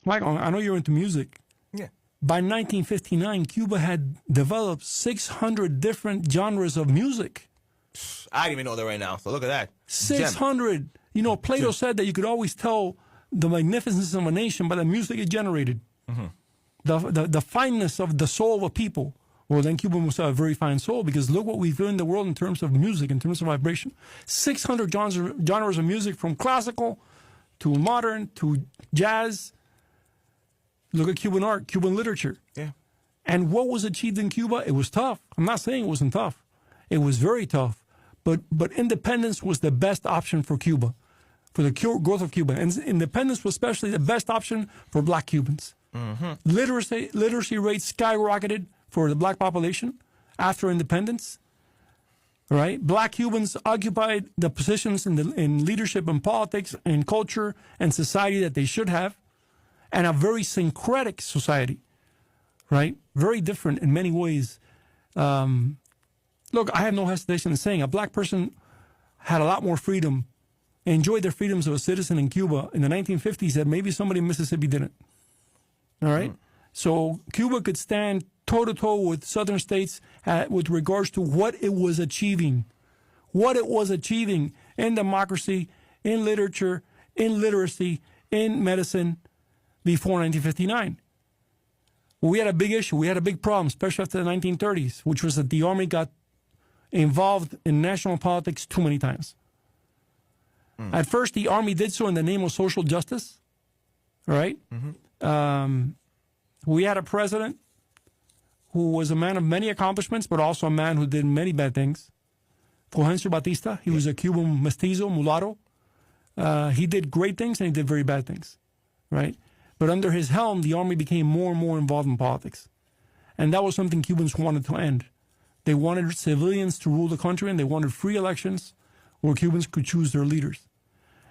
Michael, I know you're into music. Yeah. By 1959, Cuba had developed 600 different genres of music. I didn't even know that right now. So look at that. 600. You know, Plato said that you could always tell the magnificence of a nation by the music it generated. The fineness of the soul of a people. Well, then Cuba must have a very fine soul, because look what we've done in the world in terms of music, in terms of vibration. 600 genres of music, from classical to modern to jazz. Look at Cuban art, Cuban literature. Yeah. And what was achieved in Cuba? It was tough. I'm not saying it wasn't tough. It was very tough. But independence was the best option for Cuba, for the growth of Cuba. And independence was especially the best option for black Cubans. Literacy rates skyrocketed for the black population after independence. Right? Black Cubans occupied the positions in leadership and politics and culture and society that they should have, and a very syncretic society, right? Very different in many ways. Look, I have no hesitation in saying a black person had a lot more freedom, enjoyed their freedoms of a citizen in Cuba in the 1950s that maybe somebody in Mississippi didn't. All right? So Cuba could stand toe-to-toe with southern states with regards to what it was achieving. What it was achieving in democracy, in literature, in literacy, in medicine before 1959. Well, we had a big issue. We had a big problem, especially after the 1930s, which was that the Army got involved in national politics too many times. At first, the Army did so in the name of social justice. All right? We had a president who was a man of many accomplishments, but also a man who did many bad things. Fulgencio Batista, he was a Cuban mestizo, mulatto. He did great things and he did very bad things, right? But under his helm, the Army became more and more involved in politics. And that was something Cubans wanted to end. They wanted civilians to rule the country, and they wanted free elections where Cubans could choose their leaders.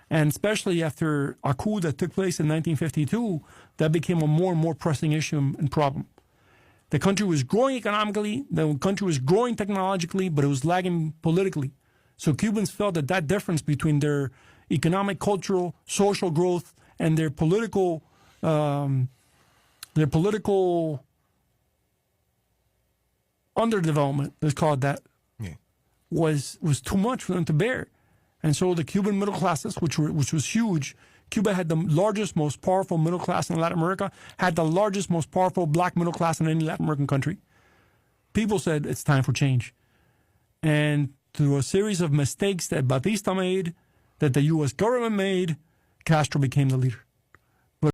And especially after a coup that took place in 1952, that became a more and more pressing issue and problem. The country was growing economically, the country was growing technologically, but it was lagging politically. So Cubans felt that that difference between their economic, cultural, social growth and their political underdevelopment, let's call it that, was too much for them to bear. And so the Cuban middle classes, which was huge, Cuba had the largest, most powerful middle class in Latin America, had the largest, most powerful black middle class in any Latin American country. People said it's time for change. And through a series of mistakes that Batista made, that the U.S. government made, Castro became the leader.